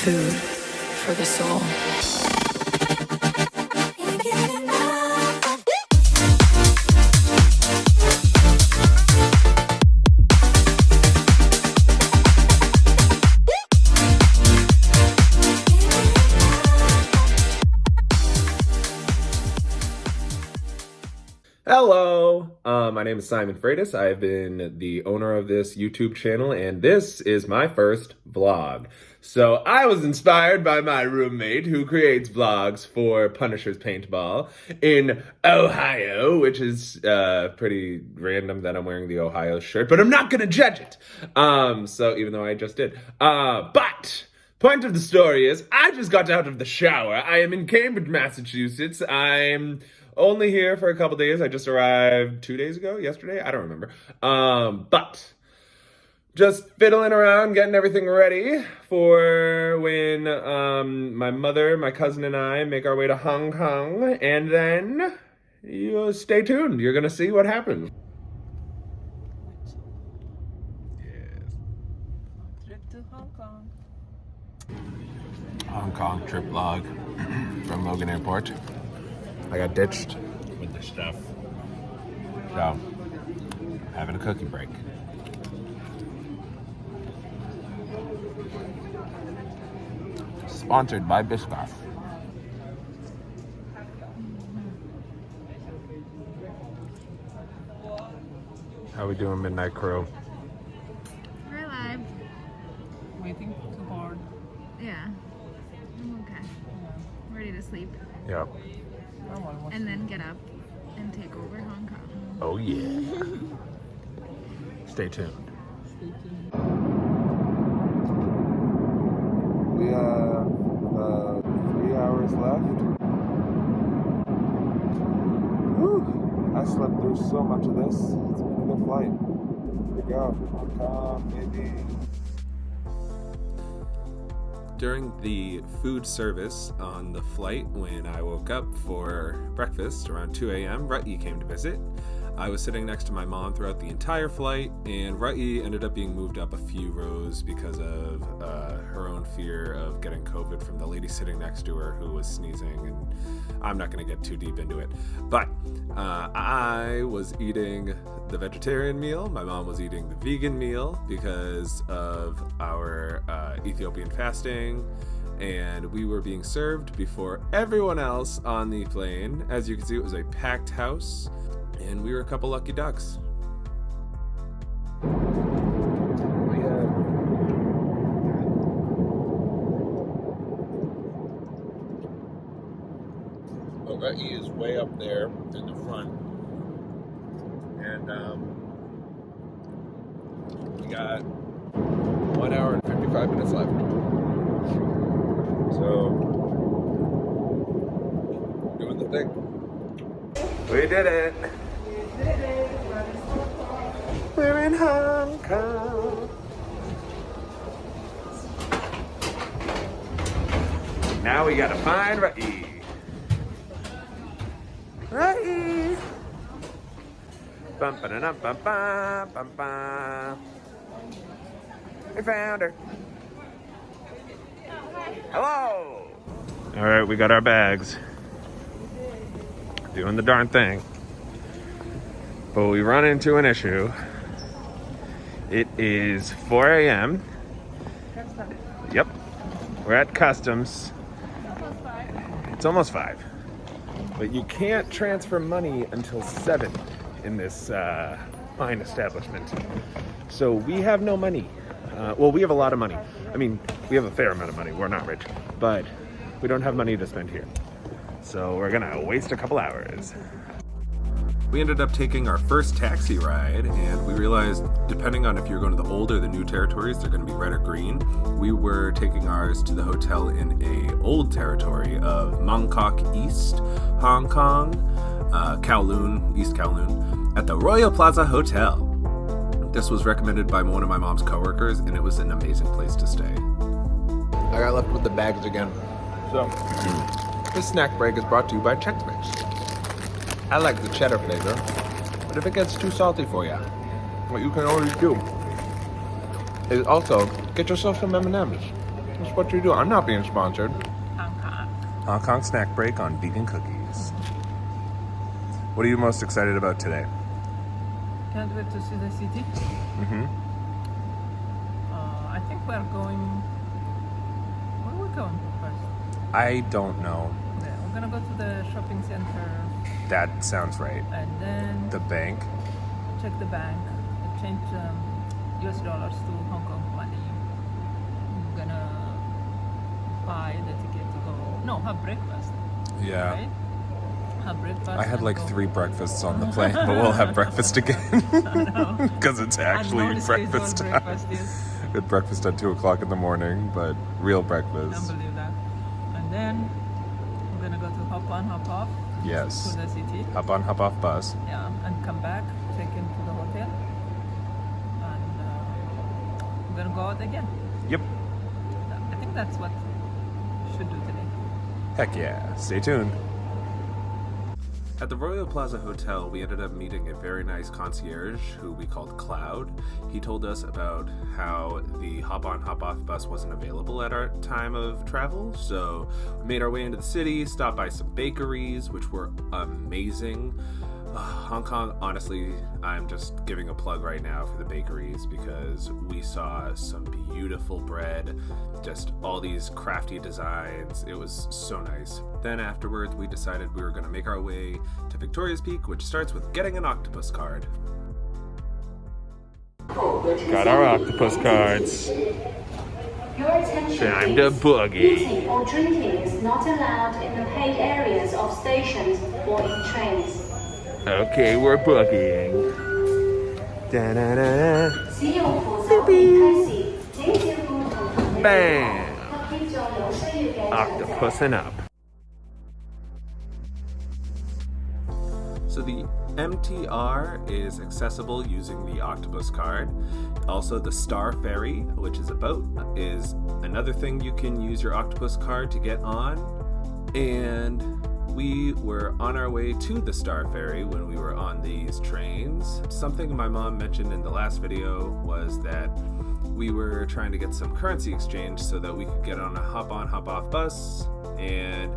Food for the soul. Hello, my name is Simon Freitas. I've been the owner of this YouTube channel, and this is my first vlog. So I was inspired by my roommate who creates vlogs for Punisher's Paintball in Ohio, which is pretty random that I'm wearing the Ohio shirt, but I'm not gonna judge it. So even though I just did. But point of the story is I just got out of the shower. I am in Cambridge, Massachusetts. I'm only here for a couple days. I just arrived 2 days ago, yesterday, I don't remember. But just fiddling around, getting everything ready for when my mother, my cousin, and I make our way to Hong Kong. And then you stay tuned. You're gonna see what happens. Yes. Trip to Hong Kong. Hong Kong trip vlog from Logan Airport. I got ditched with the stuff. So, having a cookie break. Sponsored by Biscoff. How we doing, Midnight Crew? We're alive. Waiting to board. Yeah. I'm okay. Ready to sleep. Yep. And then get up and take over Hong Kong. Oh yeah. Stay tuned. We have 3 hours left. Whew. I slept through so much of this. It's been a good flight. Here we go. Hong Kong, baby. During the food service on the flight, when I woke up for breakfast around 2 a.m., Raey came to visit. I was sitting next to my mom throughout the entire flight, and Raey ended up being moved up a few rows because of her own fear of getting COVID from the lady sitting next to her who was sneezing, and I'm not going to get too deep into it. But I was eating the vegetarian meal. My mom was eating the vegan meal because of our Ethiopian fasting, and we were being served before everyone else on the plane. As you can see, it was a packed house, and we were a couple lucky ducks. Raey is way up there in the front, and we got 1 hour and 55 minutes left. So, doing the thing. We did it! We're in Hong Kong. Now we gotta find Raey. Raey! Bum ba dum bum bum bum bum. We found her. Hello! Alright, we got our bags. Doing the darn thing. But we run into an issue. It is 4 a.m. Yep. We're at customs. It's almost 5. But you can't transfer money until 7 in this fine establishment. So we have no money. Well, we have a lot of money. I mean, we have a fair amount of money. We're not rich. But we don't have money to spend here. So we're gonna waste a couple hours. We ended up taking our first taxi ride, and we realized, depending on if you're going to the old or the new territories, they're going to be red or green. We were taking ours to the hotel in a old territory of Mongkok East, Hong Kong, Kowloon, East Kowloon, at the Royal Plaza Hotel. This was recommended by one of my mom's coworkers, and it was an amazing place to stay. I got left with the bags again. So, this snack break is brought to you by Chex Mix. I like the cheddar flavor, but if it gets too salty for you, what you can always do is also get yourself some M&Ms. That's what you do. I'm not being sponsored. Hong Kong. Hong Kong snack break on vegan cookies. What are you most excited about today? Can't wait to see the city. I think we're going. Where are we going first? I don't know. Yeah, we're gonna go to the shopping center That sounds right. and then The bank. check the bank, and change US dollars to Hong Kong money. We're gonna buy the ticket to go. No, have breakfast. Yeah. Right? Have breakfast. I had and like go. 3 breakfasts on the plane, but we'll have breakfast again. Because it's actually Unknown breakfast schedule time. breakfast, yes. We had breakfast at 2 o'clock in the morning, but real Can't breakfast. believe that. And then we're gonna go to hop on, hop off Yes. to the city. Hop on, hop off bus. Yeah, and come back, check into the hotel, and we're gonna go out again. Yep. I think that's what we should do today. Heck yeah. Stay tuned. At the Royal Plaza Hotel, we ended up meeting a very nice concierge who we called Cloud. He told us about how the hop-on, hop-off bus wasn't available at our time of travel, so we made our way into the city, stopped by some bakeries, which were amazing. Hong Kong, honestly, I'm just giving a plug right now for the bakeries because we saw some beautiful bread, just all these crafty designs. It was so nice. Then afterwards, we decided we were going to make our way to Victoria's Peak, which starts with getting an Octopus card. Got our Octopus cards. Time to boogie. Eating or drinking is not allowed in the paid areas of stations or in trains. Okay, we're boogieing. Da-da-da-da. 使用扶手電梯時，請照顧同行嘅 Bam! 及協助有需要嘅長者。 Octopusing up. So the MTR is accessible using the Octopus card. Also, the Star Ferry, which is a boat, is another thing you can use your Octopus card to get on. And we were on our way to the Star Ferry when we were on these trains. Something my mom mentioned in the last video was that we were trying to get some currency exchange so that we could get on a hop-on, hop-off bus. And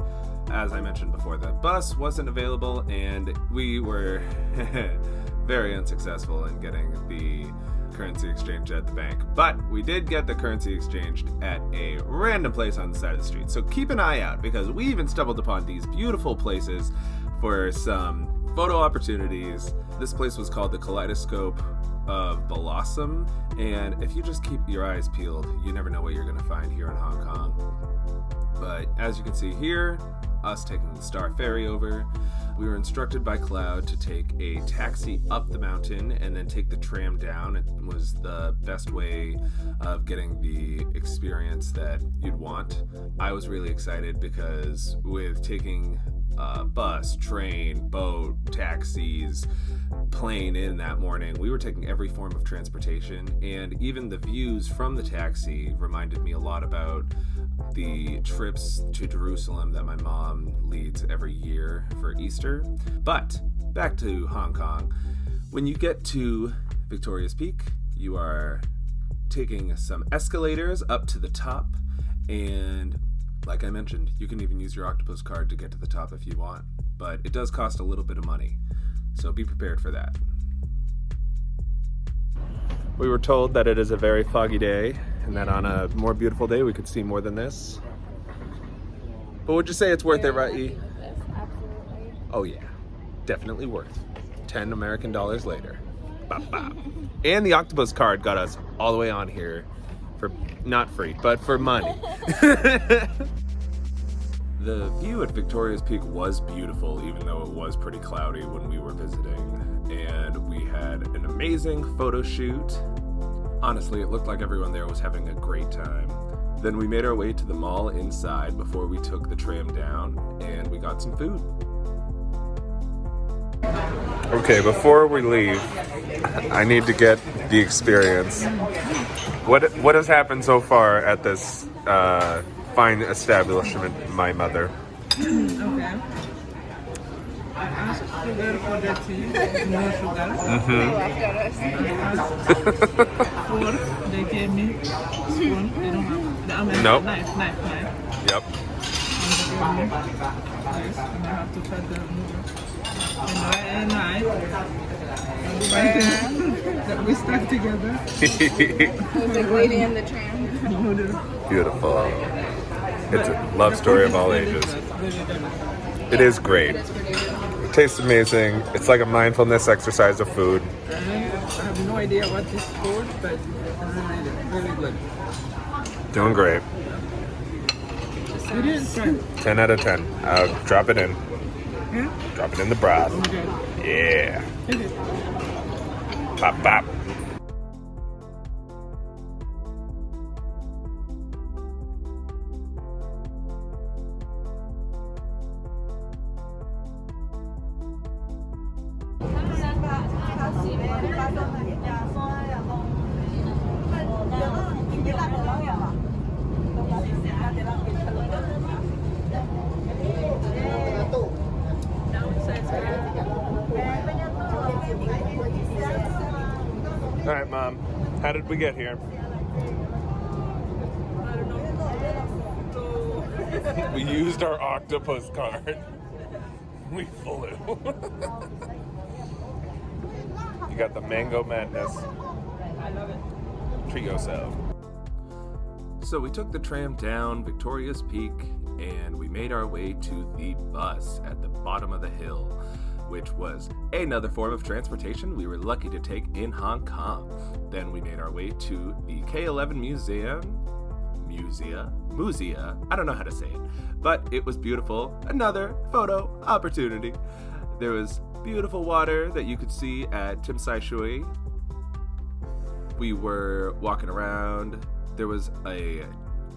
as I mentioned before, the bus wasn't available and we were very unsuccessful in getting the currency exchange at the bank. But we did get the currency exchanged at a random place on the side of the street. So keep an eye out because we even stumbled upon these beautiful places for some photo opportunities. This place was called the Kaleidoscope of Blossom, and if you just keep your eyes peeled, you never know what you're gonna find here in Hong Kong. But as you can see here, us taking the Star Ferry over, we were instructed by Cloud to take a taxi up the mountain and then take the tram down. It was the best way of getting the experience that you'd want. I was really excited because with taking bus, train, boat, taxis, plane in that morning, we were taking every form of transportation, and even the views from the taxi reminded me a lot about the trips to Jerusalem that my mom leads every year for Easter. But back to Hong Kong. When you get to Victoria's Peak, you are taking some escalators up to the top, and like I mentioned, you can even use your Octopus card to get to the top if you want, but it does cost a little bit of money, so be prepared for that. We were told that it is a very foggy day and that on a more beautiful day we could see more than this. But would you say it's worth it, Raey? Absolutely. Oh yeah, definitely worth. 10 American dollars later. Bop, bop. And the Octopus card got us all the way on here for not free, but for money. The view at Victoria's Peak was beautiful, even though it was pretty cloudy when we were visiting. And we had an amazing photo shoot. Honestly, it looked like everyone there was having a great time. Then we made our way to the mall inside before we took the tram down, and we got some food. Okay, before we leave, I need to get the experience. What has happened so far at this fine establishment, my mother? Okay. I asked sugar for the tea, no sugar. Fork, they gave me spoon, they don't have Nope. Knife. Yep. Nice. And I have to cut the noodles. And knife. That we stuck together. Like Lady in the Tramp. Beautiful. It's a love story of all ages. It is great. It tastes amazing. It's like a mindfulness exercise of food. I have no idea what this food, but it's really good. Doing great. It is fun. 10 out of 10. Drop it in. Drop it in the broth. Okay. Yeah. Pop, pop. All right, Mom. How did we get here? We used our octopus card. We flew. You got the mango madness. I love it. Treat yourself. So we took the tram down Victoria's Peak and we made our way to the bus at the bottom of the hill, which was another form of transportation we were lucky to take in Hong Kong. Then we made our way to the K11 Musea. I don't know how to say it, but it was beautiful. Another photo opportunity. There was beautiful water that you could see at Tim Sai Shui. We were walking around. There was a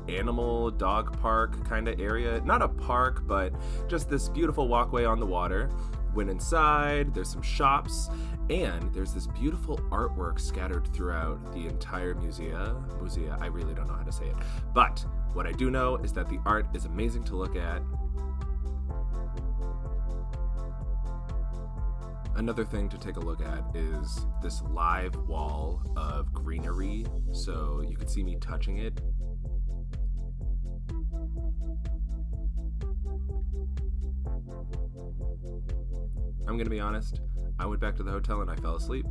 animal dog park kind of area. Not a park, but just this beautiful walkway on the water. Went inside, there's some shops, and there's this beautiful artwork scattered throughout the entire musea. I really don't know how to say it. But what I do know is that the art is amazing to look at. Another thing to take a look at is this live wall of greenery, so you could see me touching it. I'm gonna be honest, I went back to the hotel and I fell asleep.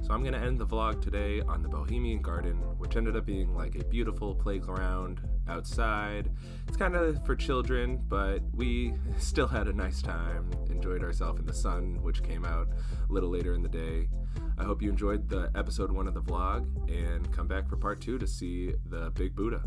So I'm gonna end the vlog today on the Bohemian Garden, which ended up being like a beautiful playground outside. It's kind of for children, but we still had a nice time, enjoyed ourselves in the sun, which came out a little later in the day. I hope you enjoyed the episode 1 of the vlog and come back for part 2 to see the Big Buddha.